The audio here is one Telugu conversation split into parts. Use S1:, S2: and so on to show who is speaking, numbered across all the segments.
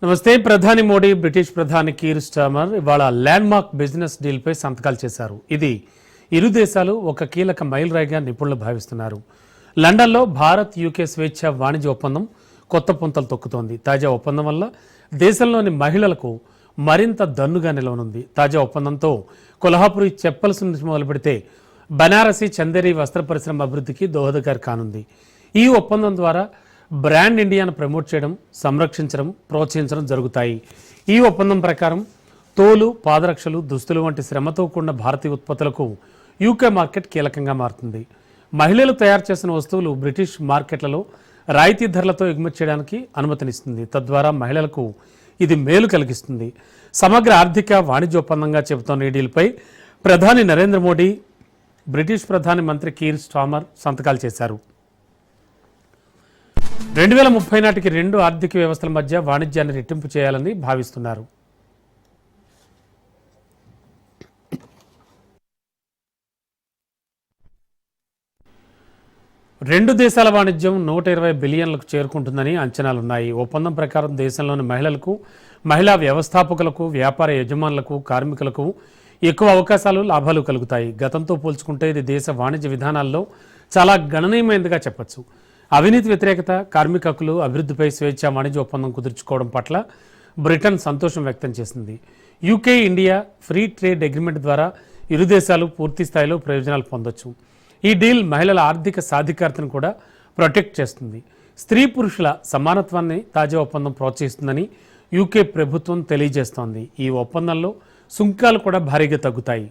S1: నమస్తే. ప్రధాని మోడీ బ్రిటిష్ ప్రధాని కీర్ స్టార్మర్ ఇవాళ ల్యాండ్ మార్క్ బిజినెస్ డీల్పై సంతకాలు చేశారు. ఇది ఇరు దేశాలు ఒక కీలక మైలురాయిగా నిపుణులు భావిస్తున్నారు. లండన్లో భారత్ యూకే స్వేచ్ఛ వాణిజ్య ఒప్పందం కొత్త పుంతలు తొక్కుతోంది. తాజా ఒప్పందం వల్ల దేశంలోని మహిళలకు మరింత దన్నుగా నిలవనుంది. తాజా ఒప్పందంతో కొల్హాపురి చెప్పల్స్ నుంచి మొదలుపెడితే బనారసి చందేరి వస్త్ర పరిశ్రమ అభివృద్ధికి దోహదకారి కానుంది. ఈ ఒప్పందం ద్వారా బ్రాండ్ ఇండియాను ప్రమోట్ చేయడం, సంరక్షించడం, ప్రోత్సహించడం జరుగుతాయి. ఈ ఒప్పందం ప్రకారం తోలు, పాదరక్షలు, దుస్తులు వంటి శ్రమతో కూడిన భారతీయ ఉత్పత్తులకు యూకే మార్కెట్ కీలకంగా మారుతుంది. మహిళలు తయారు చేసిన వస్తువులు బ్రిటిష్ మార్కెట్లలో రాయితీ ధరలతో ఎగుమతి చేయడానికి అనుమతినిస్తుంది. తద్వారా మహిళలకు ఇది మేలు కలిగిస్తుంది. సమగ్ర ఆర్థిక వాణిజ్య ఒప్పందంగా చెబుతోన్న ఈ డీల్పై ప్రధాని నరేంద్ర మోడీ, బ్రిటిష్ ప్రధాని మంత్రి కీర్ స్టార్మర్ సంతకాలు చేశారు. 2030 నాటికి రెండు ఆర్థిక వ్యవస్థల మధ్య వాణిజ్యాన్ని రెట్టింపు చేయాలని భావిస్తున్నారు. రెండు దేశాల వాణిజ్యం 120 బిలియన్లకు చేరుకుంటుందని అంచనాలున్నాయి. ఒప్పందం ప్రకారం దేశంలోని మహిళలకు, మహిళా వ్యవస్థాపకులకు, వ్యాపార యజమానులకు, కార్మికులకు ఎక్కువ అవకాశాలు, లాభాలు కలుగుతాయి. గతంతో పోల్చుకుంటే ఇది దేశ వాణిజ్య విధానాల్లో చాలా గణనీయమైనదిగా చెప్పొచ్చు. అవినీతి వ్యతిరేకత, కార్మిక హక్కులు, అభివృద్ధిపై స్వేచ్ఛ వాణిజ్య ఒప్పందం కుదుర్చుకోవడం పట్ల బ్రిటన్ సంతోషం వ్యక్తం చేసింది. UK India free trade agreement ద్వారా ఇరు దేశాలు పూర్తి స్థాయిలో ప్రయోజనాలు పొందొచ్చు. ఈ డీల్ మహిళల ఆర్థిక సాధికారతను కూడా ప్రొటెక్ట్ చేస్తుంది. స్త్రీ పురుషుల సమానత్వాన్ని తాజా ఒప్పందం ప్రోత్సహిస్తుందని యూకే ప్రభుత్వం తెలియజేస్తోంది. ఈ ఒప్పందంలో సుంకాలు కూడా భారీగా తగ్గుతాయి.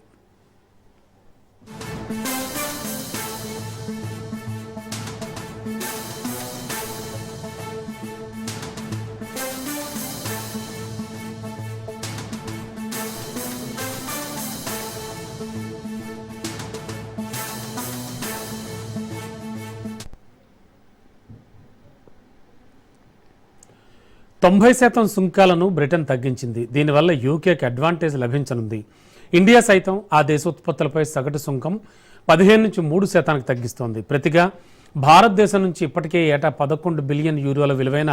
S1: తొంభై శాతం సుంకాలను బ్రిటన్ తగ్గించింది. దీనివల్ల యూకేకి అడ్వాంటేజ్ లభించనుంది. ఇండియా సైతం ఆ దేశ ఉత్పత్తులపై సగటు సుంకం 15 నుంచి 3% తగ్గిస్తోంది. ప్రతిగా భారతదేశం నుంచి ఇప్పటికే ఏటా 11 బిలియన్ యూరోల విలువైన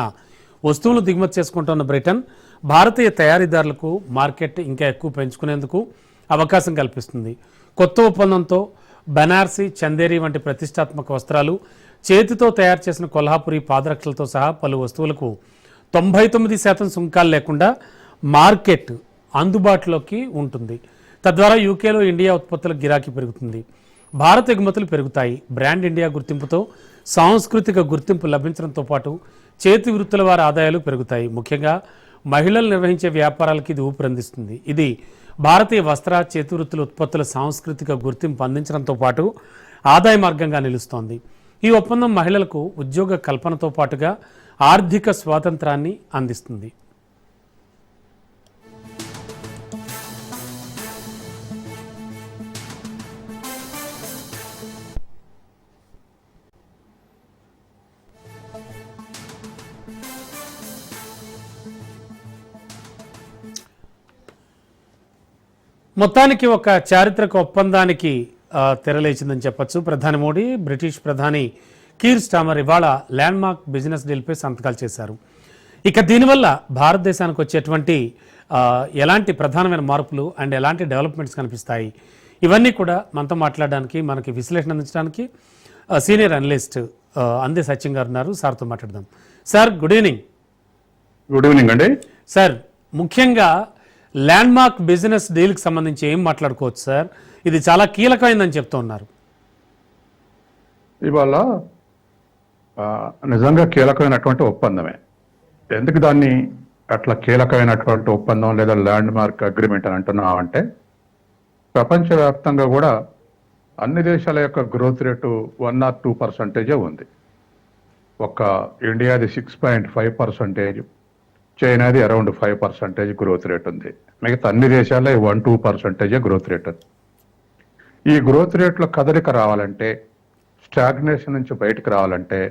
S1: వస్తువులు దిగుమతి చేసుకుంటున్న బ్రిటన్ భారతీయ తయారీదారులకు మార్కెట్ ఇంకా ఎక్కువ పెంచుకునేందుకు అవకాశం కల్పిస్తుంది. కొత్త ఒప్పందంతో బనారసి, చందేరి వంటి ప్రతిష్టాత్మక వస్త్రాలు, చేతితో తయారు చేసిన కొల్హాపురి పాదరక్షలతో సహా పలు వస్తువులకు 99% సుంకాలు లేకుండా మార్కెట్ అందుబాటులోకి ఉంటుంది. తద్వారా యూకేలో ఇండియా ఉత్పత్తుల గిరాకీ పెరుగుతుంది. భారత ఎగుమతులు పెరుగుతాయి. బ్రాండ్ ఇండియా గుర్తింపుతో సాంస్కృతిక గుర్తింపు లభించడంతో పాటు చేతి వృత్తుల వారి ఆదాయాలు పెరుగుతాయి. ముఖ్యంగా మహిళలు నిర్వహించే వ్యాపారాలకి ఇది ఊపిరందిస్తుంది. ఇది భారతీయ వస్త్ర, చేతి వృత్తుల ఉత్పత్తుల సాంస్కృతిక గుర్తింపు అందించడంతో పాటు ఆదాయ మార్గంగా నిలుస్తోంది. ఈ ఒప్పందం మహిళలకు ఉద్యోగ కల్పనతో పాటుగా ఆర్థిక స్వాతంత్రాన్ని అందిస్తుంది. మొత్తానికి ఒక చారిత్రక ఒప్పందానికి తెరలేచిందని చెప్పొచ్చు. ప్రధాని మోడీ, బ్రిటిష్ ప్రధాని కీర్ స్టార్మర్ ఇవాళ ల్యాండ్ మార్క్ బిజినెస్ డీల్పై సంతకాలు చేశారు. ఇక దీనివల్ల భారతదేశానికి వచ్చేటువంటి ఎలాంటి ప్రధానమైన మార్పులు అండ్ ఎలాంటి డెవలప్మెంట్స్ కనిపిస్తాయి, ఇవన్నీ కూడా మనతో మాట్లాడడానికి, మనకి విశ్లేషణ అందించడానికి సీనియర్ అనలిస్ట్ అందే సత్యం గారు ఉన్నారు. సార్తో మాట్లాడదాం. Sir, good evening.
S2: Good evening అండి.
S1: సార్, ముఖ్యంగా ల్యాండ్ మార్క్ బిజినెస్ డీల్కి సంబంధించి ఏం మాట్లాడుకోవచ్చు సార్? ఇది చాలా కీలకమైందని చెప్తూ ఉన్నారు.
S2: ఇవాళ నిజంగా కీలకమైనటువంటి ఒప్పందమే. ఎందుకు దాన్ని అట్లా కీలకమైనటువంటి ఒప్పందం లేదా ల్యాండ్ మార్క్ అగ్రిమెంట్ అని అంటున్నామంటే, ప్రపంచవ్యాప్తంగా కూడా అన్ని దేశాల యొక్క గ్రోత్ రేటు 1 or 2% ఉంది. ఒక ఇండియాది 6.5%, చైనాది అరౌండ్ 5% గ్రోత్ రేట్ ఉంది. మిగతా అన్ని దేశాల్లో 1-2% గ్రోత్ రేట్ ఉంది. ఈ గ్రోత్ రేట్లో కదలిక రావాలంటే, స్టాగ్నేషన్ నుంచి బయటకు రావాలంటే,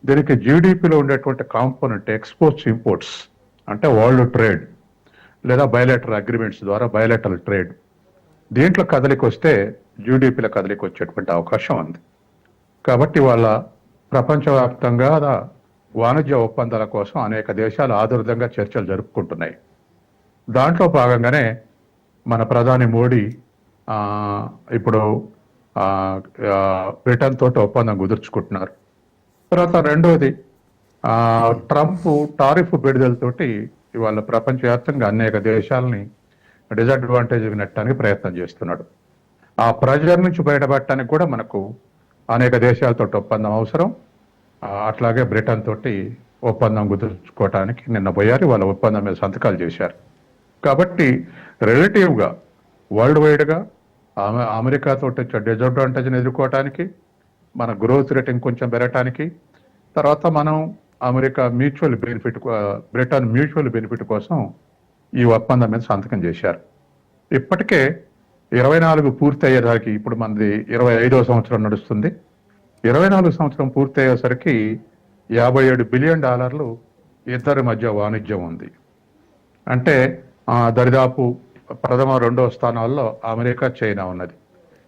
S2: దీనికి జీడిపిలో ఉండేటువంటి కాంపోనెంట్ ఎక్స్పోర్ట్స్, ఇంపోర్ట్స్ అంటే వరల్డ్ ట్రేడ్ లేదా బయలేటరల్ అగ్రిమెంట్స్ ద్వారా బయలేటరల్ ట్రేడ్, దీంట్లో కదలిక వస్తే జీడిపిల కదలిక వచ్చేటువంటి అవకాశం ఉంది. కాబట్టి వాళ్ళ ప్రపంచవ్యాప్తంగా వాణిజ్య ఒప్పందాల కోసం అనేక దేశాలు ఆదుర్దంగా చర్చలు జరుపుకుంటున్నాయి. దాంట్లో భాగంగానే మన ప్రధాని మోడీ ఆ, ఇప్పుడు ఆ, ఆ, బ్రిటన్ తోటి ఒప్పందం కుదుర్చుకుంటున్నారు. తర్వాత రెండవది ట్రంప్ టారిఫ్ బిడుదలతోటి ఇవాళ ప్రపంచవ్యాప్తంగా అనేక దేశాలని డిసడ్వాంటేజ్ నెట్టడానికి ప్రయత్నం చేస్తున్నాడు. ఆ ప్రెజర్ నుంచి బయటపడటానికి కూడా మనకు అనేక దేశాలతో ఒప్పందం అవసరం. అట్లాగే బ్రిటన్ తోటి ఒప్పందం కుదుర్చుకోవటానికి నిన్న పోయారు, వాళ్ళ ఒప్పందం మీద సంతకాలు చేశారు. కాబట్టి రిలేటివ్గా వరల్డ్ వైడ్గా అమెరికాతో వచ్చే డిసడ్వాంటేజ్ని ఎదుర్కోవటానికి, మన గ్రోత్ రేట్ ఇంకొంచెం పెరగటానికి, తర్వాత మనం America mutual benefit, Britain mutual benefit కోసం ఈ ఒప్పందం మీద సంతకం చేశారు. ఇప్పటికే 24 పూర్తి అయ్యేదానికి, ఇప్పుడు మనది 25వ సంవత్సరం నడుస్తుంది. 24 సంవత్సరం పూర్తి అయ్యేసరికి $57 బిలియన్ ఇద్దరి మధ్య వాణిజ్యం ఉంది. అంటే దరిదాపు ప్రథమ రెండవ స్థానాల్లో అమెరికా, చైనా ఉన్నది.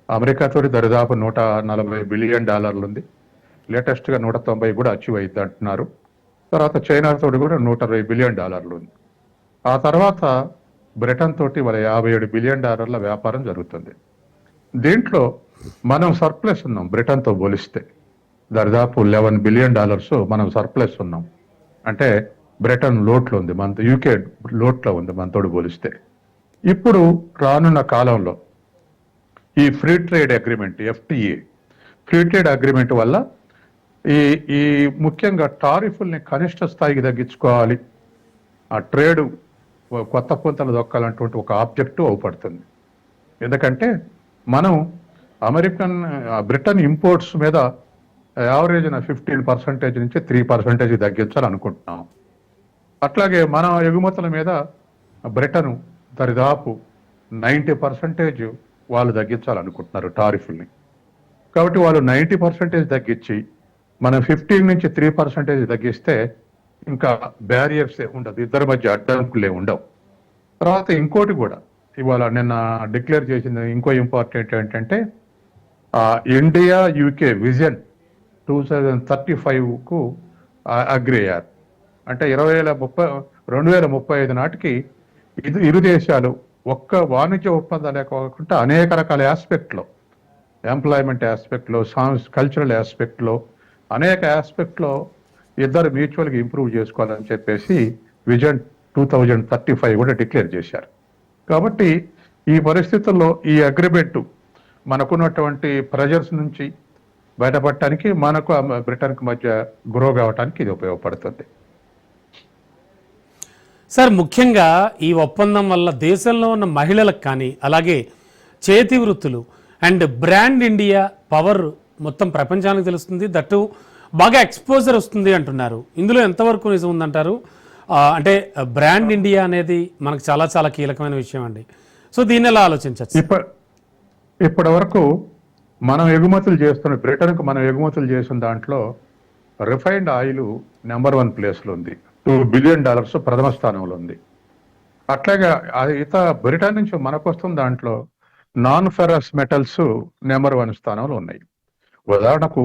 S2: అమెరికాతో దరిదాపు $140 బిలియన్ ఉంది. లేటెస్ట్గా 190 కూడా అచీవ్ అయింది అంటున్నారు. తర్వాత చైనాతో కూడా $120 బిలియన్ ఉంది. ఆ తర్వాత బ్రిటన్ తోటి వాళ్ళ $57 బిలియన్ వ్యాపారం జరుగుతుంది. దీంట్లో మనం సర్ప్లస్ ఉన్నాం బ్రిటన్తో పోలిస్తే. దరిదాపు $11 బిలియన్ మనం సర్ప్లస్ ఉన్నాం. అంటే బ్రిటన్ లోట్లో ఉంది, మనతో యూకే లోట్లో ఉంది మనతోడు పోలిస్తే. ఇప్పుడు రానున్న కాలంలో ఈ free trade agreement, FTA free trade agreement వల్ల ఈ ముఖ్యంగా టారిఫుల్ని కనిష్ట స్థాయికి తగ్గించుకోవాలి, ఆ ట్రేడ్ కొత్త పుంతలు దొక్కాలన్నటువంటి ఒక ఆబ్జెక్టివ్ అవుపడుతుంది. ఎందుకంటే మనం బ్రిటన్ ఇంపోర్ట్స్ మీద యావరేజ్న 15% నుంచి 3% తగ్గించాలనుకుంటున్నాం. అట్లాగే మన ఎగుమతుల మీద బ్రిటన్ దరిదాపు 90% వాళ్ళు తగ్గించాలనుకుంటున్నారు టారిఫ్ని. కాబట్టి వాళ్ళు 90% తగ్గించి మనం 15 నుంచి 3% తగ్గిస్తే ఇంకా బ్యారియర్సే ఉండదు, ఇద్దరి మధ్య అడ్డంకులే ఉండవు. తర్వాత ఇంకోటి కూడా ఇవాళ నిన్న డిక్లేర్ చేసింది ఇంకో ఇంపార్టెంట్ ఏంటంటే ఇండియా యూకే విజన్ 2035కు అగ్రి అయ్యారు. అంటే 2035 నాటికి ఇరు దేశాలు ఒక్క వాణిజ్య ఒప్పందాలే కాకుండా అనేక రకాల ఆస్పెక్ట్లో, ఎంప్లాయ్మెంట్ ఆస్పెక్ట్లో, కల్చరల్ ఆస్పెక్ట్లో, అనేక ఆస్పెక్ట్లో ఇద్దరు మ్యూచువల్గా ఇంప్రూవ్ చేసుకోవాలని చెప్పేసి విజన్ 2035 కూడా డిక్లేర్ చేశారు. కాబట్టి ఈ పరిస్థితుల్లో ఈ అగ్రిమెంట్ మనకున్నటువంటి ప్రెజర్స్ నుంచి బయటపడటానికి, మనకు బ్రిటన్కి మధ్య గ్రో కావడానికి ఇది ఉపయోగపడుతుంది.
S1: సార్, ముఖ్యంగా ఈ ఒప్పందం వల్ల దేశంలో ఉన్న మహిళలకు కానీ, అలాగే చేతి వృత్తులు అండ్ బ్రాండ్ ఇండియా పవర్ మొత్తం ప్రపంచానికి తెలుస్తుంది, దట్టు బాగా ఎక్స్పోజర్ వస్తుంది అంటున్నారు. ఇందులో ఎంతవరకు నిజం ఉందంటారు? అంటే బ్రాండ్ ఇండియా అనేది మనకు చాలా చాలా కీలకమైన విషయం అండి. సో దీన్ని ఎలా ఆలోచించవచ్చు?
S2: ఇప్పటి వరకు మనం ఎగుమతులు చేస్తున్న బ్రిటన్కు మనం ఎగుమతులు చేసిన దాంట్లో రిఫైన్డ్ ఆయిల్ నెంబర్ 1 ప్లేస్లో ఉంది, $2 బిలియన్ ప్రథమ స్థానంలో ఉంది. అట్లాగే బ్రిటన్ నుంచి మనకు వస్తున్న దాంట్లో నాన్ ఫెరస్ మెటల్స్ నెంబర్ 1 స్థానంలో ఉన్నాయి. ఉదాహరణకు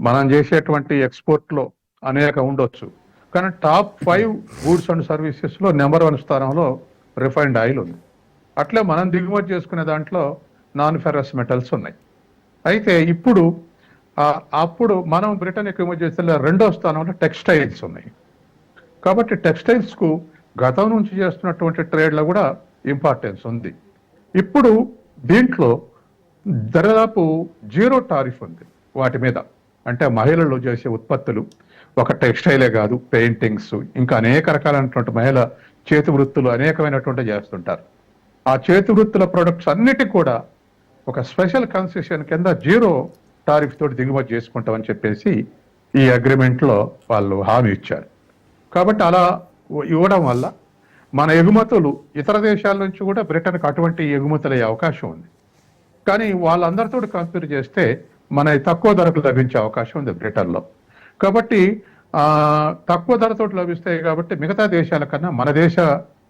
S2: మనం చేసేటువంటి ఎక్స్పోర్ట్లో అనేక ఉండొచ్చు, కానీ టాప్ 5 గూడ్స్ అండ్ సర్వీసెస్లో నెంబర్ 1 స్థానంలో రిఫైన్డ్ ఆయిల్ ఉంది. అట్లే మనం దిగుమతి చేసుకునే దాంట్లో నాన్ ఫెరస్ మెటల్స్ ఉన్నాయి. అయితే అప్పుడు మనం బ్రిటన్ ఎగుమతి చేస్తే 2వ స్థానంలో టెక్స్టైల్స్ ఉన్నాయి. కాబట్టి టెక్స్టైల్స్కు గతం నుంచి చేస్తున్నటువంటి ట్రేడ్లో కూడా ఇంపార్టెన్స్ ఉంది. ఇప్పుడు దీంట్లో దాదాపు 0 టారిఫ్ ఉంది వాటి మీద. అంటే మహిళలు చేసే ఉత్పత్తులు, ఒక టెక్స్టైలే కాదు, పెయింటింగ్స్, ఇంకా అనేక రకాలైనటువంటి మహిళ చేతి వృత్తులు అనేకమైనటువంటి చేస్తుంటారు. ఆ చేతి వృత్తుల ప్రొడక్ట్స్ అన్నిటికీ కూడా ఒక స్పెషల్ కన్సెషన్ కింద 0 టారిఫ్ తోటి దిగుమతి చేసుకుంటామని చెప్పేసి ఈ అగ్రిమెంట్లో వాళ్ళు హామీ ఇచ్చారు. కాబట్టి అలా ఇవ్వడం వల్ల మన ఎగుమతులు ఇతర దేశాల నుంచి కూడా బ్రిటన్కి అటువంటి ఎగుమతులు అయ్యే అవకాశం ఉంది. కానీ వాళ్ళందరితో కంపేర్ చేస్తే మన తక్కువ ధరకు లభించే అవకాశం ఉంది బ్రిటన్లో. కాబట్టి తక్కువ ధరతో లభిస్తాయి కాబట్టి మిగతా దేశాల కన్నా మన దేశ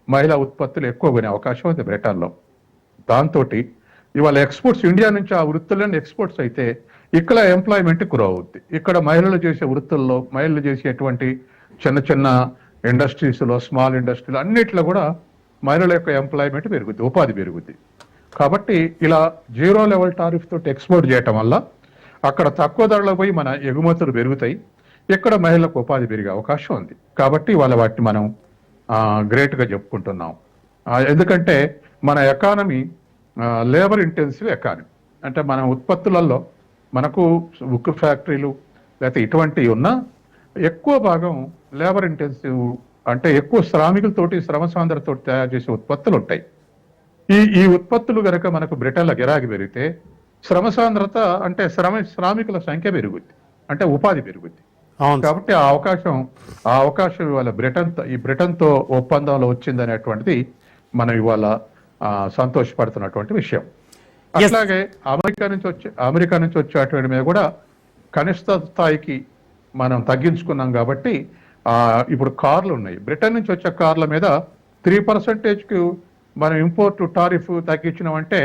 S2: మహిళా ఉత్పత్తులు ఎక్కువ కొనే అవకాశం ఉంది బ్రిటన్లో. దాంతో ఇవాళ ఎక్స్పోర్ట్స్ ఇండియా నుంచి ఆ వృత్తులన్నీ ఎక్స్పోర్ట్స్ అయితే ఇక్కడ ఎంప్లాయ్మెంట్ గ్రో అవుద్ది. ఇక్కడ మహిళలు చేసే వృత్తుల్లో, మహిళలు చేసేటువంటి చిన్న చిన్న ఇండస్ట్రీస్లో, స్మాల్ ఇండస్ట్రీలో అన్నిట్లో కూడా మహిళల యొక్క ఎంప్లాయ్మెంట్ పెరుగుద్ది, ఉపాధి పెరుగుద్ది. కాబట్టి ఇలా జీరో లెవెల్ టారిఫ్ తోటి ఎక్స్పోర్ట్ చేయటం వల్ల అక్కడ తక్కువ ధరలో పోయి మన ఎగుమతులు పెరుగుతాయి, ఇక్కడ మహిళలకు ఉపాధి పెరిగే అవకాశం ఉంది. కాబట్టి వాటిని మనం గ్రేట్గా చెప్పుకుంటున్నాం. ఎందుకంటే మన ఎకానమీ లేబర్ ఇంటెన్సివ్ ఎకానమీ. అంటే మన ఉత్పత్తులలో మనకు ఉక్కు ఫ్యాక్టరీలు లేకపోతే ఇటువంటివి ఉన్నా ఎక్కువ భాగం లేబర్ ఇంటెన్సివ్, అంటే ఎక్కువ శ్రామికులతోటి, శ్రమ సాంద్రతతోటి తయారు చేసే ఉత్పత్తులు ఉంటాయి. ఈ ఉత్పత్తులు కనుక మనకు బ్రిటన్లో గిరాకీ పెరిగితే శ్రమ సాంద్రత అంటే శ్రామికుల సంఖ్య పెరుగుద్ది, అంటే ఉపాధి పెరుగుద్ది. కాబట్టి ఆ అవకాశం ఇవాళ బ్రిటన్తో ఒప్పందంలో వచ్చిందనేటువంటిది మనం ఇవాళ సంతోషపడుతున్నటువంటి విషయం. అట్లాగే అమెరికా నుంచి వచ్చేటువంటి మీద కూడా కనిష్ట స్థాయికి మనం తగ్గించుకున్నాం. కాబట్టి ఇప్పుడు కార్లు ఉన్నాయి, బ్రిటన్ నుంచి వచ్చే కార్ల మీద 3%కు మనం ఇంపోర్ట్ టారిఫ్ తగ్గించినామంటే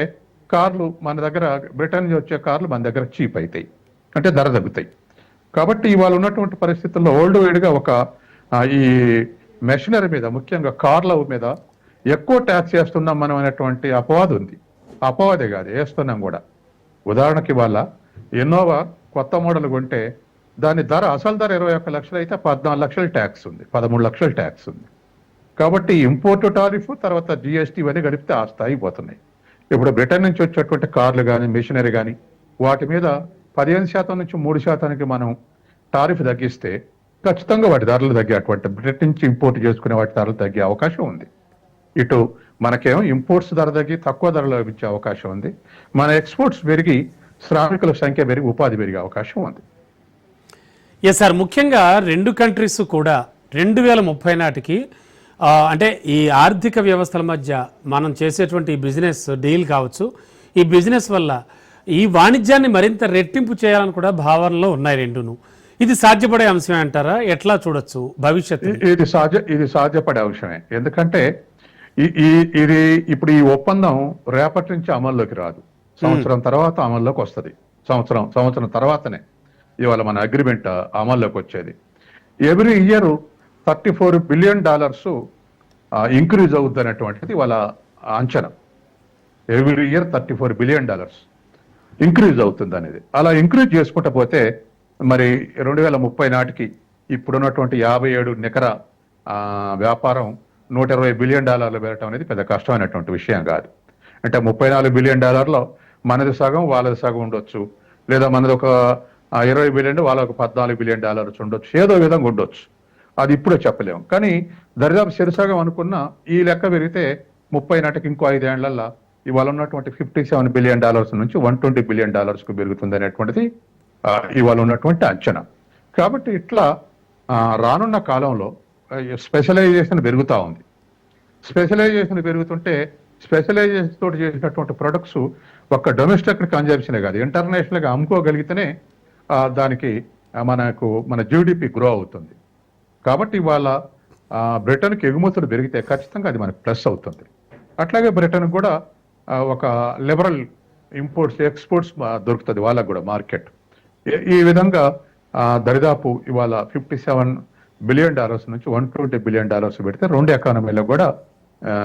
S2: కార్లు మన దగ్గర, బ్రిటన్ నుంచి వచ్చే కార్లు మన దగ్గర చీప్ అవుతాయి, అంటే ధర తగ్గుతాయి. కాబట్టి ఇవాళ ఉన్నటువంటి పరిస్థితుల్లో ఓల్డ్ వైడ్గా ఈ మెషినరీ మీద, ముఖ్యంగా కార్ల మీద ఎక్కువ ట్యాక్స్ వేస్తున్నాం మనం అనేటువంటి అపవాదు ఉంది. అపవాదే కాదు, వేస్తున్నాం కూడా. ఉదాహరణకి ఇవాళ ఇన్నోవా కొత్త మోడల్ కొంటే దాని ధర, అసలు ధర 21 లక్షలు అయితే 14 లక్షల ట్యాక్స్ ఉంది, 13 లక్షల ట్యాక్స్ ఉంది. కాబట్టి ఇంపోర్ట్ టారిఫ్ తర్వాత జిఎస్టీ ఇవన్నీ గడిపితే ఆ స్థాయి పోతున్నాయి. ఇప్పుడు బ్రిటన్ నుంచి వచ్చేటువంటి కార్లు కానీ, మెషినరీ కానీ వాటి మీద 15% నుంచి 3% మనం టారిఫ్ తగ్గిస్తే ఖచ్చితంగా వాటి ధరలు తగ్గేటువంటి, బ్రిటన్ నుంచి ఇంపోర్ట్ చేసుకునే వాటి ధరలు తగ్గే అవకాశం ఉంది. ఇటు మనకేమో ఇంపోర్ట్స్ ధర తగ్గి తక్కువ ధరలో లభించే అవకాశం ఉంది, మన ఎక్స్పోర్ట్స్ పెరిగి శ్రామికుల సంఖ్య పెరిగి ఉపాధి పెరిగే అవకాశం ఉంది.
S1: ఎస్ సార్, ముఖ్యంగా రెండు కంట్రీస్ కూడా 2030 నాటికి అంటే ఈ ఆర్థిక వ్యవస్థల మధ్య మనం చేసేటువంటి బిజినెస్ డీల్ కావచ్చు, ఈ బిజినెస్ వల్ల ఈ వాణిజ్యాన్ని మరింత రెట్టింపు చేయాలని కూడా భావనలో ఉన్నాయి రెండును. ఇది సాధ్యపడే అంశమే అంటారా? ఎట్లా చూడొచ్చు భవిష్యత్తు?
S2: ఇది సాధ్యపడే అంశమే. ఎందుకంటే ఇది ఇప్పుడు ఈ ఒప్పందం రేపటి నుంచి అమల్లోకి రాదు, సంవత్సరం తర్వాత అమల్లోకి వస్తుంది. సంవత్సరం తర్వాతనే ఇవాళ మన అగ్రిమెంట్ అమల్లోకి వచ్చేది. ఎవ్రీ ఇయర్ $34 బిలియన్ ఇంక్రీజ్ అవుద్ది అనేటువంటిది వాళ్ళ అంచనా. ఎవ్రీ ఇయర్ $34 బిలియన్ ఇంక్రీజ్ అవుతుంది అనేది. అలా ఇంక్రీజ్ చేసుకుంటూ పోతే మరి 2030 నాటికి ఇప్పుడున్నటువంటి 57 నికర వ్యాపారం $120 బిలియన్ పెరగటం అనేది పెద్ద కష్టమైనటువంటి విషయం కాదు. అంటే $34 బిలియన్ మనది సగం వాళ్ళది సగం ఉండొచ్చు, లేదా మనది ఒక 20 బిలియన్ వాళ్ళకి $14 బిలియన్ ఉండొచ్చు, ఏదో విధంగా ఉండొచ్చు. అది ఇప్పుడే చెప్పలేము. కానీ దరిదాపు శిరసగం అనుకున్న ఈ లెక్క పెరిగితే 30 నాటికి ఇంకో 5 ఏళ్లలో ఇవాళ ఉన్నటువంటి $57 బిలియన్ నుంచి $120 బిలియన్ పెరుగుతుంది అనేటువంటిది ఇవాళ ఉన్నటువంటి అంచనా. కాబట్టి ఇట్లా రానున్న కాలంలో స్పెషలైజేషన్ పెరుగుతూ ఉంది. స్పెషలైజేషన్ పెరుగుతుంటే స్పెషలైజేషన్ తోటి చేసినటువంటి ప్రొడక్ట్స్ ఒక్క డొమెస్టిక్ కన్జంప్షనే కాదు, ఇంటర్నేషనల్గా అమ్ముకోగలిగితేనే దానికి మన జీడిపి గ్రో అవుతుంది. కాబట్టి ఇవాళ బ్రిటన్కి ఎగుమతులు పెరిగితే ఖచ్చితంగా అది మనకు ప్లస్ అవుతుంది. అట్లాగే బ్రిటన్ కూడా ఒక లిబరల్ ఇంపోర్ట్స్ ఎక్స్పోర్ట్స్ దొరుకుతుంది వాళ్ళకు కూడా మార్కెట్. ఈ విధంగా దరిదాపు ఇవాళ $57 బిలియన్ నుంచి $120 బిలియన్ పెడితే రెండు ఎకానమీలో కూడా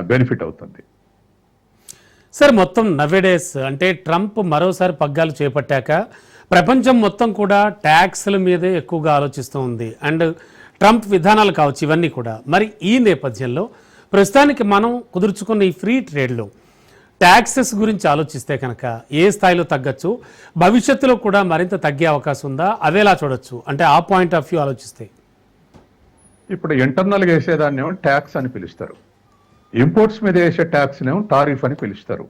S2: బెనిఫిట్ అవుతుంది.
S1: సార్, మొత్తం నవేడేస్ అంటే ట్రంప్ మరోసారి పగ్గాలు చేపట్టాక ప్రపంచం మొత్తం కూడా ట్యాక్స్ల మీదే ఎక్కువగా ఆలోచిస్తూ ఉంది. అండ్ ట్రంప్ విధానాలు కావచ్చు ఇవన్నీ కూడా. మరి ఈ నేపథ్యంలో ప్రస్తుతానికి మనం కుదుర్చుకున్న ఈ ఫ్రీ ట్రేడ్లో ట్యాక్సెస్ గురించి ఆలోచిస్తే కనుక ఏ స్థాయిలో తగ్గచ్చు, భవిష్యత్తులో కూడా మరింత తగ్గే అవకాశం ఉందా, అవేలా చూడొచ్చు? అంటే ఆ పాయింట్ ఆఫ్ వ్యూ ఆలోచిస్తే
S2: ఇప్పుడు ఇంటర్నల్గా వేసేదాన్ని ఏమో ట్యాక్స్ అని పిలుస్తారు, ఇంపోర్ట్స్ మీద వేసే ట్యాక్స్నేమో టారిఫ్ అని పిలుస్తారు.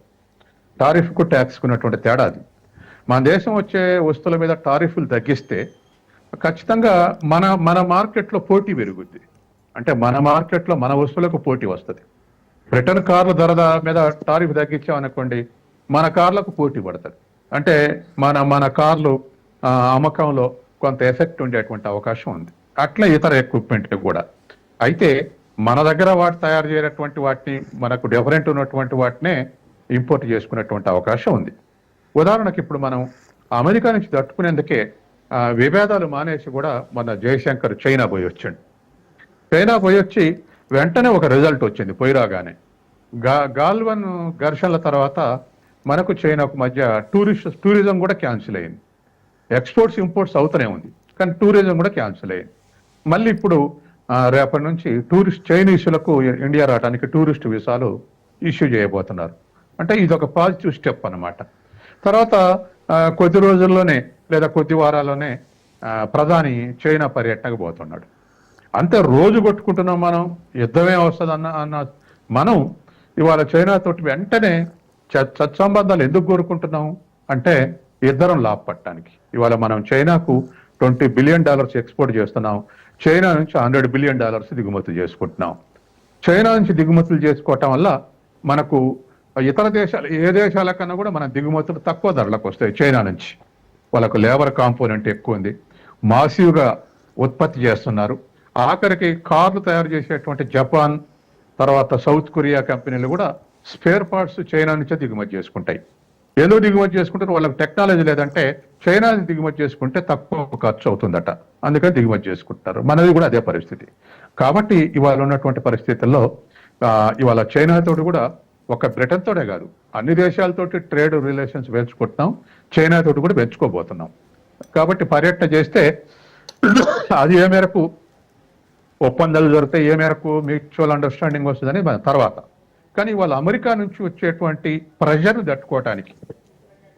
S2: టారిఫ్కు ట్యాక్స్కు ఉన్నటువంటి తేడా అది. మన దేశం వచ్చే వస్తువుల మీద టారిఫ్లు తగ్గిస్తే ఖచ్చితంగా మన మార్కెట్లో పోటీ పెరుగుద్ది. అంటే మన మార్కెట్లో మన వస్తువులకు పోటీ వస్తుంది. బ్రిటన్ కార్ల ధర మీద టారిఫ్ తగ్గించామనుకోండి, మన కార్లకు పోటీ పడుతుంది. అంటే మన కార్లు అమ్మకంలో కొంత ఎఫెక్ట్ ఉండేటువంటి అవకాశం ఉంది. అట్లా ఇతర ఎక్విప్మెంట్ కూడా. అయితే మన దగ్గర తయారు చేయనటువంటి వాటిని, మనకు డిఫరెంట్ ఉన్నటువంటి వాటినే ఇంపోర్ట్ చేసుకునేటువంటి అవకాశం ఉంది. ఉదాహరణకి ఇప్పుడు మనం అమెరికా నుంచి తట్టుకునేందుకే విభేదాలు మానేసి కూడా మన జయశంకర్ చైనా పోయి వచ్చాడు. చైనా పోయి వచ్చి వెంటనే ఒక రిజల్ట్ వచ్చింది పోయి రాగానే. గాల్వన్ ఘర్షణల తర్వాత మనకు చైనాకు మధ్య టూరిజం కూడా క్యాన్సిల్ అయింది. ఎక్స్పోర్ట్స్ ఇంపోర్ట్స్ అవుతూనే ఉంది, కానీ టూరిజం కూడా క్యాన్సిల్ అయింది. మళ్ళీ ఇప్పుడు రేపటి నుంచి చైనీసులకు ఇండియా రావడానికి టూరిస్ట్ వీసాలు ఇష్యూ చేయబోతున్నారు. అంటే ఇది ఒక పాజిటివ్ స్టెప్ అన్నమాట. తర్వాత కొద్ది రోజుల్లోనే లేదా కొద్ది వారాల్లోనే ప్రధాని చైనా పర్యటనకు పోతున్నాడు. అంతే రోజు కొట్టుకుంటున్నాం మనం, యుద్ధమే వస్తుంది అన్న మనం ఇవాళ చైనా తోటి వెంటనే సత్సంబంధాలు ఎందుకు కోరుకుంటున్నాం అంటే ఇద్దరం లాభపడటానికి. ఇవాళ మనం చైనాకు $20 బిలియన్ ఎక్స్పోర్ట్ చేస్తున్నాం, చైనా నుంచి $100 బిలియన్ దిగుమతులు చేసుకుంటున్నాం. చైనా నుంచి దిగుమతులు చేసుకోవటం వల్ల మనకు ఇతర దేశాలు ఏ దేశాల కన్నా కూడా మన దిగుమతులు తక్కువ ధరలకు వస్తాయి చైనా నుంచి. వాళ్ళకు లేబర్ కాంపోనెంట్ ఎక్కువ ఉంది, మాసివ్గా ఉత్పత్తి చేస్తున్నారు. ఆఖరికి కార్లు తయారు చేసేటువంటి జపాన్, తర్వాత సౌత్ కొరియా కంపెనీలు కూడా స్పేర్ పార్ట్స్ చైనా నుంచే దిగుమతి చేసుకుంటాయి. ఎందుకు దిగుమతి చేసుకుంటారు? వాళ్ళకి టెక్నాలజీ లేదంటే చైనా దిగుమతి చేసుకుంటే తక్కువ ఖర్చు అవుతుందట, అందుకని దిగుమతి చేసుకుంటారు. మనది కూడా అదే పరిస్థితి. కాబట్టి ఇవాళ ఉన్నటువంటి పరిస్థితుల్లో ఇవాళ చైనా తోటి కూడా ఒక బ్రిటన్ తోటే కాదు అన్ని దేశాలతోటి ట్రేడ్ రిలేషన్స్ పెంచుకుంటున్నాం, చైనా తోటి కూడా పెంచుకోబోతున్నాం. కాబట్టి పర్యటన చేస్తే అది ఏ మేరకు ఒప్పందాలు జరిగితే ఏ మేరకు మ్యూచువల్ అండర్స్టాండింగ్ వస్తుందని తర్వాత. కానీ వాళ్ళ అమెరికా నుంచి వచ్చేటువంటి ప్రెషర్ను తట్టుకోవటానికి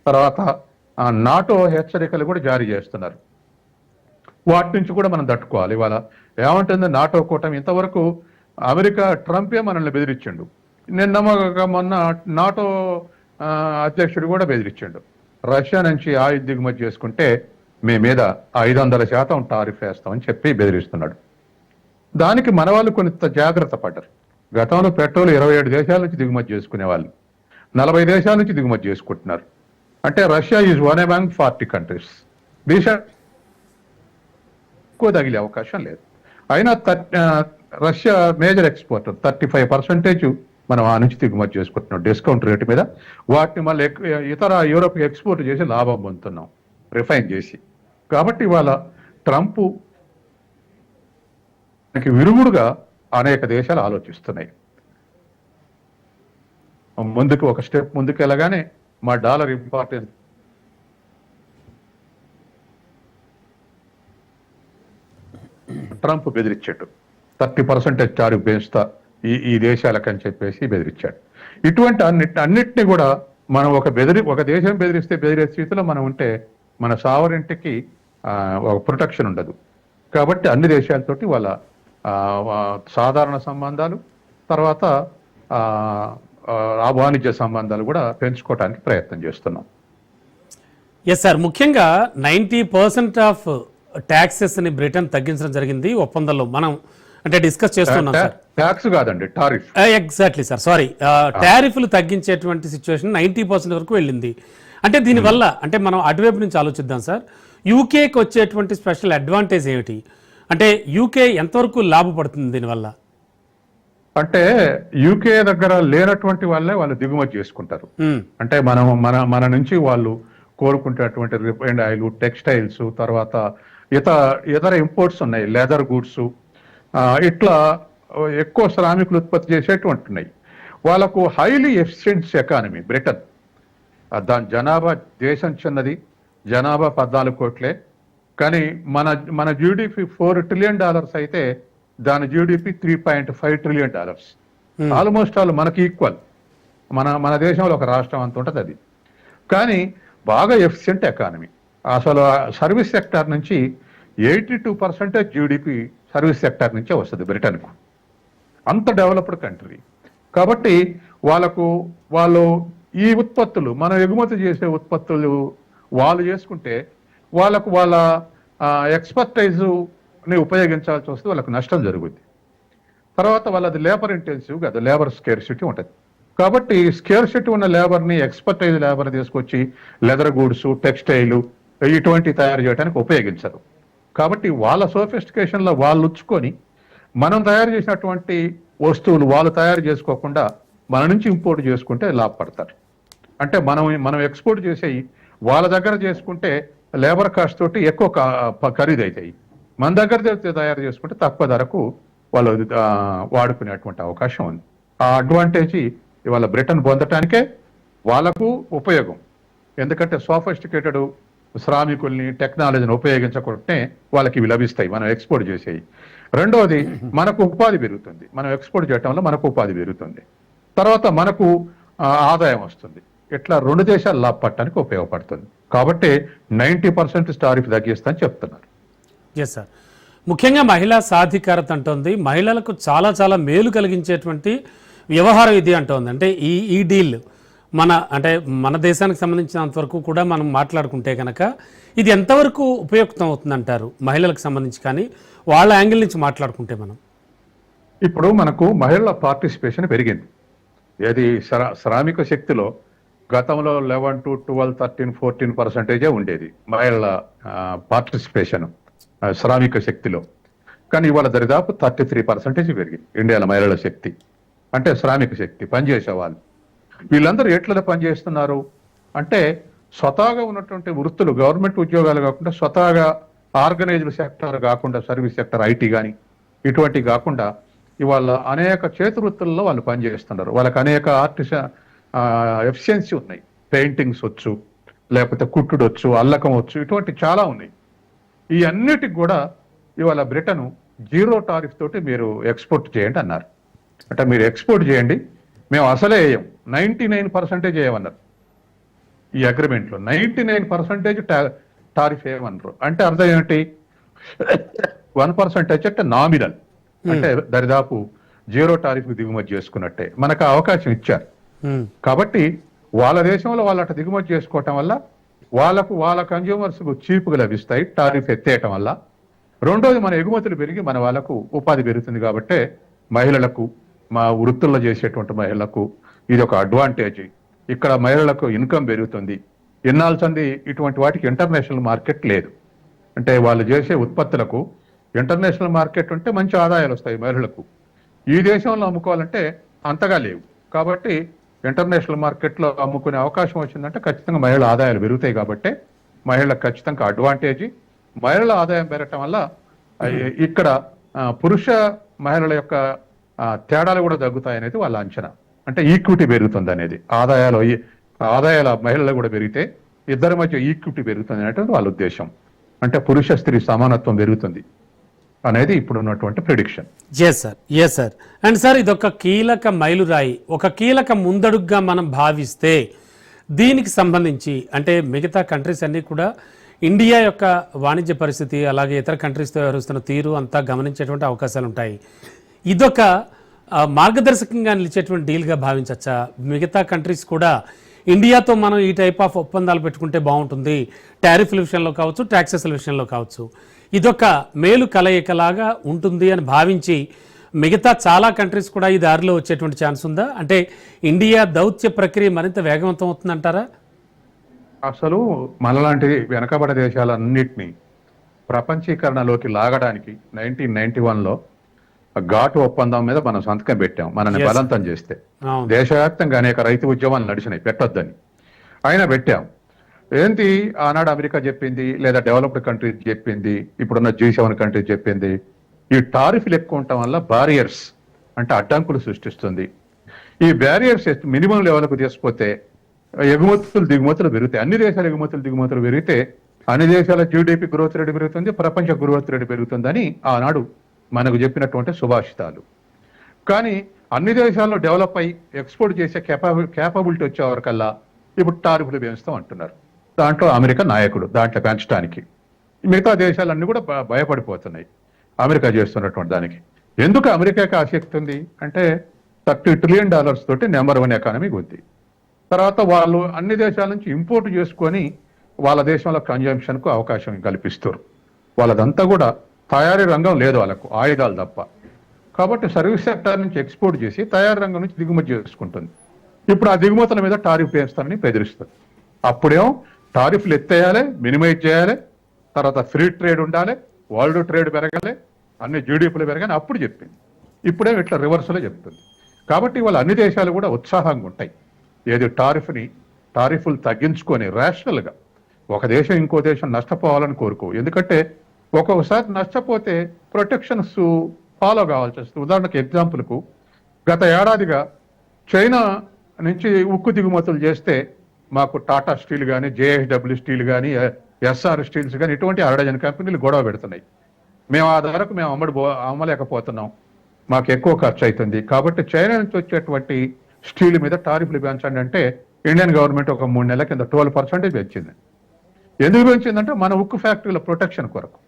S2: తర్వాత నాటో హెచ్చరికలు కూడా జారీ చేస్తున్నారు. వాటి నుంచి కూడా మనం తట్టుకోవాలి. ఇవాళ ఏమంటుంది నాటో కూటమి? ఇంతవరకు అమెరికా ట్రంపే మనల్ని బెదిరించిండు. మొన్న నాటో అధ్యక్షుడు కూడా బెదిరించిండు. రష్యా నుంచి ఆయుధ దిగుమతి చేసుకుంటే మీ మీద 500% టారిఫ్ వేస్తామని చెప్పి బెదిరిస్తున్నాడు. దానికి మన వాళ్ళు కొంత జాగ్రత్త పడ్డారు. గతంలో పెట్రోల్ 27 దేశాల నుంచి దిగుమతి చేసుకునేవాళ్ళు 40 దేశాల నుంచి దిగుమతి చేసుకుంటున్నారు. అంటే Russia is one among 40 countries. ఎక్కువ తగిలే అవకాశం లేదు. అయినా రష్యా మేజర్ ఎక్స్పోర్టర్ 35% మనం ఆ నుంచి దిగుమతి చేసుకుంటున్నాం డిస్కౌంట్ రేటు మీద. వాటిని మళ్ళీ ఇతర యూరోప్ ఎక్స్పోర్ట్ చేసి లాభం పొందుతున్నాం రిఫైన్ చేసి. కాబట్టి ఇవాళ ట్రంప్ విరుగుడుగా అనేక దేశాలు ఆలోచిస్తున్నాయి. ముందుకు ఒక స్టెప్ ముందుకు వెళ్ళగానే మా డాలర్ ఇంపార్టెన్స్ ట్రంప్ బెదిరించాడు. 30% టారిఫ్ పెంచుతా ఈ దేశాలకని చెప్పేసి బెదిరించాడు. ఇటువంటి అన్నిటినీ కూడా మనం ఒక దేశం బెదిరిస్తే బెదిరే స్థితిలో మనం ఉంటే మన సావరింటికి ఒక ప్రొటెక్షన్ ఉండదు. కాబట్టి అన్ని దేశాలతోటి వాళ్ళ సాధారణ సంబంధాలు తర్వాత వాణిజ్య సంబంధాలు కూడా పెంచుకోవడానికి ప్రయత్నం చేస్తున్నాం.
S1: ఎస్ సార్, ముఖ్యంగా 90% ఆఫ్ ట్యాక్సెస్ ని బ్రిటన్ తగ్గించడం జరిగింది ఒప్పందంలో. మనం అంటే డిస్కస్ చేస్తున్నాం సార్.
S2: ట్యాక్స్ కాదండి, టారిఫ్.
S1: Exactly sir, sorry. టారిఫ్లు తగ్గించేటువంటి సిచ్యువేషన్ 90% వరకు వెళ్ళింది. అంటే దీనివల్ల అంటే మనం అటువైపు నుంచి ఆలోచిద్దాం సార్. యూకేకి వచ్చేటువంటి స్పెషల్ అడ్వాంటేజ్ ఏమిటి? అంటే యూకే ఎంతవరకు లాభపడుతుంది దీనివల్ల?
S2: అంటే యూకే దగ్గర లేనటువంటి వాళ్ళే వాళ్ళు దిగుమతి చేసుకుంటారు. అంటే మన నుంచి వాళ్ళు కోరుకుంటేటువంటి రిఫైన్డ్ ఆయిల్, టెక్స్టైల్స్, తర్వాత ఇతర ఇంపోర్ట్స్ ఉన్నాయి, లెదర్ గూడ్స్, ఇట్లా ఎక్కువ శ్రామికులు ఉత్పత్తి చేసేటువంటి ఉన్నాయి. వాళ్ళకు హైలీ ఎఫిషియెంట్ ఎకానమీ బ్రిటన్. దాని జనాభా, దేశం చిన్నది, జనాభా 14 కోట్లే. కానీ మన జీడిపి $4 ట్రిలియన్ అయితే దాని జీడిపి $3.5 ట్రిలియన్. ఆల్మోస్ట్ ఆల్ మనకి ఈక్వల్. మన దేశంలో ఒక రాష్ట్రం అంత ఉంటుంది అది. కానీ బాగా ఎఫిషియెంట్ ఎకానమీ. అసలు సర్వీస్ సెక్టార్ నుంచి 82% జీడిపి సర్వీస్ సెక్టార్ నుంచే వస్తుంది బ్రిటన్కు. అంత డెవలప్డ్ కంట్రీ. కాబట్టి వాళ్ళు ఈ ఉత్పత్తులు, మనం ఎగుమతి చేసే ఉత్పత్తులు వాళ్ళు చేసుకుంటే వాళ్ళ ఎక్స్పర్టైజ్ని ఉపయోగించాల్సి వస్తే వాళ్ళకు నష్టం జరుగుద్ది. తర్వాత వాళ్ళది లేబర్ ఇంటెన్సివ్ కాదు, లేబర్ స్కేర్సిటీ ఉంటుంది. కాబట్టి స్కేర్సిటీ ఉన్న లేబర్ని, ఎక్స్పర్టైజ్ లేబర్ తీసుకొచ్చి లెదర్ గూడ్స్, టెక్స్టైల్ ఇటువంటి తయారు చేయడానికి ఉపయోగించరు. కాబట్టి వాళ్ళ సోఫిస్టికేషన్లో వాళ్ళు ఉంచుకొని మనం తయారు చేసినటువంటి వస్తువులు వాళ్ళు తయారు చేసుకోకుండా మన నుంచి ఇంపోర్ట్ చేసుకుంటే లాభపడతారు. అంటే మనం ఎక్స్పోర్ట్ చేసేవి వాళ్ళ దగ్గర చేసుకుంటే లేబర్ కాస్ట్ తోటి ఎక్కువ ఖరీదు అవుతాయి. మన దగ్గర తయారు చేసుకుంటే తక్కువ ధరకు వాళ్ళు వాడుకునేటువంటి అవకాశం ఉంది. ఆ అడ్వాంటేజ్ ఇవాళ బ్రిటన్ పొందటానికే వాళ్ళకు ఉపయోగం. ఎందుకంటే సోఫిస్టికేటెడ్ శ్రామికుల్ని టెక్నాలజీని ఉపయోగించకుంటే వాళ్ళకి ఇవి లభిస్తాయి, మనం ఎక్స్పోర్ట్ చేసేవి. రెండవది మనకు ఉపాధి పెరుగుతుంది, మనం ఎక్స్పోర్ట్ చేయటం వల్ల మనకు ఉపాధి పెరుగుతుంది, తర్వాత మనకు ఆదాయం వస్తుంది. ఇట్లా రెండు దేశాలు లాభపడటానికి ఉపయోగపడుతుంది. కాబట్టి 90% టారిఫ్ తగ్గిస్తా అని చెప్తున్నారు.
S1: ఎస్ సార్, ముఖ్యంగా మహిళా సాధికారత అంటోంది, మహిళలకు చాలా చాలా మేలు కలిగించేటువంటి వ్యవహారం ఇది అంటోంది. అంటే ఈ డీల్ మన దేశానికి సంబంధించినంత వరకు కూడా మనం మాట్లాడుకుంటే కనుక ఇది ఎంతవరకు ఉపయుక్తం అవుతుందంటారు మహిళలకు సంబంధించి, కానీ వాళ్ళ యాంగిల్ నుంచి మాట్లాడుకుంటే మనం
S2: ఇప్పుడు మనకు మహిళల పార్టిసిపేషన్ పెరిగింది. ఏది శ్రామిక శక్తిలో గతంలో 11 to 12, 13, 14% ఉండేది మహిళల పార్టిసిపేషన్ శ్రామిక శక్తిలో. కానీ ఇవాళ దరిదాపు 33% పెరిగింది ఇండియాలో మహిళల శక్తి. అంటే శ్రామిక శక్తి పనిచేసే వాళ్ళు వీళ్ళందరూ ఎట్లా పనిచేస్తున్నారు అంటే స్వతహాగా ఉన్నటువంటి వృత్తులు, గవర్నమెంట్ ఉద్యోగాలు కాకుండా స్వతహాగా ఆర్గనైజ్డ్ సెక్టర్ కాకుండా, సర్వీస్ సెక్టర్, ఐటీ కానీ ఇటువంటి కాకుండా ఇవాళ అనేక చేతి వృత్తుల్లో వాళ్ళు పనిచేస్తున్నారు. వాళ్ళకి అనేక ఎఫిషియన్సీ ఉన్నాయి. పెయింటింగ్స్ వచ్చు, లేకపోతే కుట్టుడు వచ్చు, అల్లకం వచ్చు, ఇటువంటి చాలా ఉన్నాయి. ఈ అన్నిటికి కూడా ఇవాళ బ్రిటన్ 0 టారిఫ్ తోటి మీరు ఎక్స్పోర్ట్ చేయండి అన్నారు. అంటే మీరు ఎక్స్పోర్ట్ చేయండి, మేము అసలే వేయం, 99% వేయమన్నారు. ఈ అగ్రిమెంట్లో 99% టారిఫ్ వేయమన్నారు. అంటే అర్థం ఏమిటి? 1% అంటే నామినల్, అంటే దరిదాపు 0 టారిఫ్ దిగుమతి చేసుకున్నట్టే. మనకు అవకాశం ఇచ్చారు. కాబట్టి వాళ్ళ దేశంలో వాళ్ళు అట్లా దిగుమతి చేసుకోవటం వల్ల వాళ్ళ కన్జ్యూమర్స్ చీప్గా లభిస్తాయి టారిఫ్ ఎత్తేయటం వల్ల. రెండోది మన ఎగుమతులు పెరిగి మన వాళ్ళకు ఉపాధి పెరుగుతుంది. కాబట్టి మహిళలకు, మా వృత్తుల్లో చేసేటువంటి మహిళలకు ఇది ఒక అడ్వాంటేజ్. ఇక్కడ మహిళలకు ఇన్కమ్ పెరుగుతుంది. ఎన్నాల్సింది ఇటువంటి వాటికి ఇంటర్నేషనల్ మార్కెట్ లేదు. అంటే వాళ్ళు చేసే ఉత్పత్తులకు ఇంటర్నేషనల్ మార్కెట్ ఉంటే మంచి ఆదాయాలు వస్తాయి మహిళలకు. ఈ దేశంలో అమ్ముకోవాలంటే అంతగా లేవు. కాబట్టి ఇంటర్నేషనల్ మార్కెట్లో అమ్ముకునే అవకాశం వచ్చిందంటే ఖచ్చితంగా మహిళల ఆదాయాలు పెరుగుతాయి. కాబట్టి మహిళలకు ఖచ్చితంగా అడ్వాంటేజ్. మహిళల ఆదాయం పెరగటం వల్ల ఇక్కడ పురుష మహిళల యొక్క తేడాలు కూడా తగ్గుతాయనేది వాళ్ళ అంచనా. అంటే ఈక్విటీ పెరుగుతుంది అనేది, ఆదాయాల మహిళలు కూడా పెరిగితే ఇద్దరి మధ్య ఈక్విటీ పెరుగుతుంది అనేటువంటి వాళ్ళ ఉద్దేశం. అంటే పురుష స్త్రీ సమానత్వం పెరుగుతుంది అనేది ఇప్పుడు ఉన్నటువంటి prediction.
S1: Yes sir. And sir, ఇది ఒక కీలక మైలురాయి, ఒక కీలక ముందడుగ్గా మనం భావిస్తే దీనికి సంబంధించి అంటే మిగతా కంట్రీస్ అన్నీ కూడా ఇండియా యొక్క వాణిజ్య పరిస్థితి, అలాగే ఇతర కంట్రీస్తో వ్యవహరిస్తున్న తీరు అంతా గమనించేటువంటి అవకాశాలు ఉంటాయి. ఇదొక మార్గదర్శకంగా నిలిచేటువంటి డీల్గా భావించవచ్చా? మిగతా కంట్రీస్ కూడా ఇండియాతో మనం ఈ టైప్ ఆఫ్ ఒప్పందాలు పెట్టుకుంటే బాగుంటుంది, టారిఫ్ల విషయంలో కావచ్చు, ట్యాక్సెస్ల విషయంలో కావచ్చు, ఇదొక మేలు కలయికలాగా ఉంటుంది అని భావించి మిగతా చాలా కంట్రీస్ కూడా ఈ దారిలో వచ్చేటువంటి ఛాన్స్ ఉందా? అంటే ఇండియా దౌత్య ప్రక్రియ మరింత వేగవంతం అవుతుందంటారా?
S2: అసలు మనలాంటి వెనకబడే దేశాలన్నింటినీ ప్రపంచీకరణలోకి లాగడానికి 1991లో ఘాటు ఒప్పందం మీద మనం సంతకం పెట్టాం. మనల్ని బలవంతం చేస్తే దేశవ్యాప్తంగా అనేక రైతు ఉద్యమాలు నడిచినాయి పెట్టొద్దని, అయినా పెట్టాం. ఏంటి ఆనాడు అమెరికా చెప్పింది, లేదా డెవలప్డ్ కంట్రీస్ చెప్పింది, ఇప్పుడున్న G7 కంట్రీస్ చెప్పింది, ఈ టారిఫ్లు ఎక్కువ ఉండటం వల్ల బ్యారియర్స్ అంటే అడ్డంకులు సృష్టిస్తుంది. ఈ బ్యారియర్స్ మినిమం లెవెల్కు తీసుకుపోతే ఎగుమతులు దిగుమతులు పెరుగుతాయి. అన్ని దేశాల ఎగుమతులు దిగుమతులు పెరిగితే అన్ని దేశాల GDP గ్రోత్ రేట్ పెరుగుతుంది, ప్రపంచ గ్రోత్ రేట్ పెరుగుతుందని ఆనాడు మనకు చెప్పినటువంటి సుభాషితాలు. కానీ అన్ని దేశాల్లో డెవలప్ అయ్యి ఎక్స్పోర్ట్ చేసే క్యాపబిలిటీ వచ్చేవరకల్లా ఇప్పుడు టారిఫ్లు పెంచుతాం అంటున్నారు. దాంట్లో అమెరికా నాయకుడు దాంట్లో పెంచడానికి. మిగతా దేశాలన్నీ కూడా భయపడిపోతున్నాయి అమెరికా చేస్తున్నటువంటి దానికి. ఎందుకు అమెరికాకి ఆసక్తి ఉంది అంటే $30 ట్రిలియన్ తోటి నెంబర్ 1 ఎకానమీ ఉంది. తర్వాత వాళ్ళు అన్ని దేశాల నుంచి ఇంపోర్ట్ చేసుకొని వాళ్ళ దేశంలో కన్జంప్షన్కు అవకాశం కల్పిస్తారు. వాళ్ళదంతా కూడా తయారీ రంగం లేదు వాళ్ళకు, ఆయుధాలు తప్ప. కాబట్టి సర్వీస్ సెక్టర్ నుంచి ఎక్స్పోర్ట్ చేసి తయారీ రంగం నుంచి దిగుమతి చేసుకుంటుంది. ఇప్పుడు ఆ దిగుమతుల మీద టారిఫ్ వేస్తానని బెదిరిస్తుంది. అప్పుడేమో టారిఫ్లు ఎత్తేయాలి, మినిమైజ్ చేయాలి, తర్వాత ఫ్రీ ట్రేడ్ ఉండాలి, వరల్డ్ ట్రేడ్ పెరగాలి, అన్ని జీడీపీలు పెరగాలి అప్పుడు చెప్పింది. ఇప్పుడేమో ఇట్లా రివర్స్లో చెప్తుంది. కాబట్టి వాళ్ళ అన్ని దేశాలు కూడా ఉత్సాహంగా ఉంటాయి. ఏది టారిఫ్లు తగ్గించుకొని రేషనల్గా ఒక దేశం ఇంకో దేశం నష్టపోవాలని కోరుకో. ఎందుకంటే ఒక్కొక్కసారి నష్టపోతే ప్రొటెక్షన్స్ ఫాలో కావాల్సి వస్తుంది. ఉదాహరణకు ఎగ్జాంపుల్కు గత ఏడాదిగా చైనా నుంచి ఉక్కు దిగుమతులు చేస్తే మాకు టాటా స్టీల్ కానీ, జేఎస్డబ్ల్యూ స్టీల్ కానీ, ఎస్ఆర్ స్టీల్స్ కానీ ఇటువంటి 60 కంపెనీలు గొడవ పెడుతున్నాయి. మేము ఆ ధరకు మేము అమ్మలేకపోతున్నాం, మాకు ఎక్కువ ఖర్చు అవుతుంది, కాబట్టి చైనా నుంచి వచ్చేటువంటి స్టీల్ మీద టారిఫ్లు పెంచండి అంటే ఇండియన్ గవర్నమెంట్ ఒక 3 నెలల కింద 12% పెంచింది. ఎందుకు పెంచిందంటే మన ఉక్కు ఫ్యాక్టరీల ప్రొటెక్షన్ కొరకు.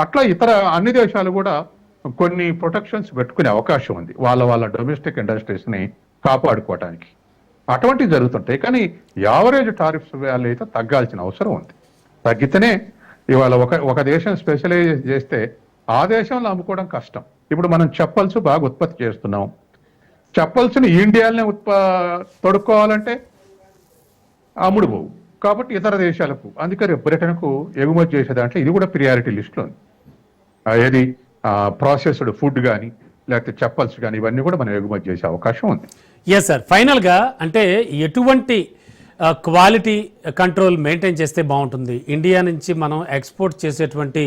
S2: అట్లా ఇతర అన్ని దేశాలు కూడా కొన్ని ప్రొటెక్షన్స్ పెట్టుకునే అవకాశం ఉంది వాళ్ళ డొమెస్టిక్ ఇండస్ట్రీస్ని కాపాడుకోవడానికి. అటువంటివి జరుగుతుంటాయి. కానీ యావరేజ్ టారిఫ్స్ వాల్యూ అయితే తగ్గాల్సిన అవసరం ఉంది. తగ్గితేనే ఇవాళ ఒక దేశం స్పెషలైజ్ చేస్తే ఆ దేశంలో అమ్ముకోవడం కష్టం. ఇప్పుడు మనం చెప్పల్స్ బాగా ఉత్పత్తి చేస్తున్నాం. చెప్పల్స్ని ఇండియాలోనే తొడుక్కోవాలంటే అమ్ముడు పోవు. కాబట్టి ఇతర దేశాలకు, అందుకని బ్రిటన్కు ఎగుమతి చేసే దాంట్లో ఇది కూడా ప్రియారిటీ లిస్ట్లో ఉంది. ఏది ప్రాసెస్డ్ ఫుడ్ కానీ లేకపోతే చెప్పల్స్ కానీ ఇవన్నీ కూడా మనం ఎగుమతి చేసే అవకాశం ఉంది.
S1: ఎస్ సార్, ఫైనల్గా అంటే ఎటువంటి క్వాలిటీ కంట్రోల్ మెయింటైన్ చేస్తే బాగుంటుంది? ఇండియా నుంచి మనం ఎక్స్పోర్ట్ చేసేటువంటి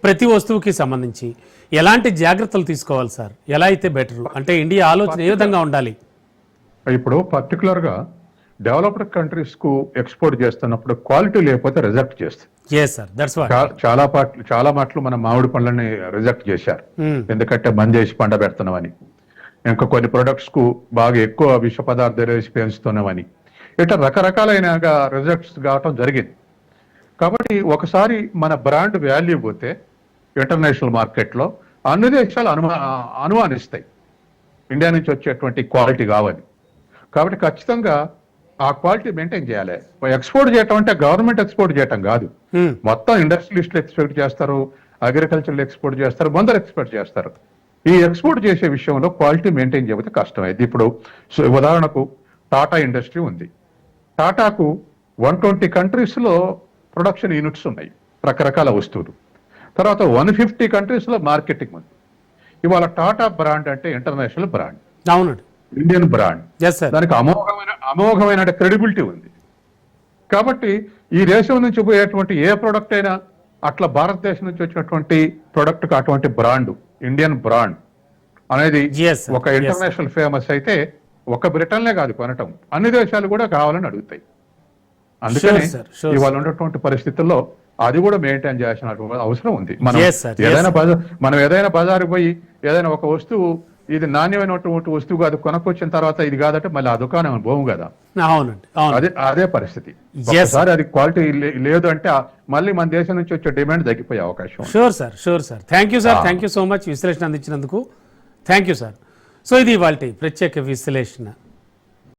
S1: ప్రతి వస్తువుకి సంబంధించి ఎలాంటి జాగ్రత్తలు తీసుకోవాలి సార్? ఎలా అయితే బెటరు? అంటే ఇండియా ఆలోచన ఏ విధంగా ఉండాలి?
S2: ఇప్పుడు పర్టికులర్గా డెవలప్డ్ కంట్రీస్కు ఎక్స్పోర్ట్ చేస్తున్నప్పుడు క్వాలిటీ లేకపోతే రిజెక్ట్ చేస్తుంది. చాలా మాటలు మన మామిడి పండ్లని రిజెక్ట్ చేశారు, ఎందుకంటే బంద్ చేసి పండ పెడుతున్నామని. ఇంకా కొన్ని ప్రొడక్ట్స్ కు బాగా ఎక్కువ విష పదార్థాలు వేసి పెంచుతున్నామని, ఇట్లా రకరకాలైన రిజెక్ట్స్ కావటం జరిగింది. కాబట్టి ఒకసారి మన బ్రాండ్ వాల్యూ పోతే ఇంటర్నేషనల్ మార్కెట్లో అన్ని దేశాలు అనుమానిస్తాయి ఇండియా నుంచి వచ్చేటువంటి క్వాలిటీ కావాలి. కాబట్టి ఖచ్చితంగా ఆ క్వాలిటీ మెయింటైన్ చేయాలి. ఎక్స్పోర్ట్ చేయటం అంటే గవర్నమెంట్ ఎక్స్పోర్ట్ చేయటం కాదు, మొత్తం ఇండస్ట్రియలిస్టులు ఎక్స్పోర్ట్ చేస్తారు, అగ్రికల్చర్ ఎక్స్పోర్ట్ చేస్తారు, మందరు ఎక్స్పోర్ట్ చేస్తారు. ఈ ఎక్స్పోర్ట్ చేసే విషయంలో క్వాలిటీ మెయింటైన్ చేయకపోతే కష్టమైంది. ఇప్పుడు ఉదాహరణకు టాటా ఇండస్ట్రీ ఉంది. టాటాకు 120 కంట్రీస్లో ప్రొడక్షన్ యూనిట్స్ ఉన్నాయి, రకరకాల వస్తువులు. తర్వాత 150 కంట్రీస్లో మార్కెటింగ్ ఉంది. ఇవాళ టాటా బ్రాండ్ అంటే ఇంటర్నేషనల్ బ్రాండ్,
S1: అవునండి,
S2: ఇండియన్ బ్రాండ్, దానికి అమోఘమైన క్రెడిబిలిటీ ఉంది. కాబట్టి ఈ దేశం నుంచి పోయేటువంటి ఏ ప్రొడక్ట్ అయినా అట్లా భారతదేశం నుంచి వచ్చినటువంటి ప్రొడక్ట్ అటువంటి బ్రాండ్, ఇండియన్ బ్రాండ్ అనేది ఒక ఇంటర్నేషనల్ ఫేమస్ అయితే ఒక బ్రిటన్లే కాదు కొనటం, అన్ని దేశాలు కూడా కావాలని అడుగుతాయి. అందుకని ఇవాళ ఉన్నటువంటి పరిస్థితుల్లో అది కూడా మెయింటైన్ చేయాల్సిన అవసరం ఉంది. మనం ఏదైనా బజారు పోయి ఏదైనా ఒక వస్తువు ఇది నాణ్యమైనటువంటి వస్తువు కాదు కొనుక్కొచ్చిన తర్వాత ఇది కాదంటే మళ్ళీ ఆ దుకాణం పోము కదా. అదే పరిస్థితి. ఒకసారి అది క్వాలిటీ లేదు అంటే మళ్ళీ మన దేశం నుంచి వచ్చే డిమాండ్ తగ్గిపోయే అవకాశం.
S1: Sure sir. Thank you sir, thank you so much విశ్లేషణ అందించినందుకు. Thank you sir. సో ఇది ఇవాల్టి ప్రత్యేక విశ్లేషణ.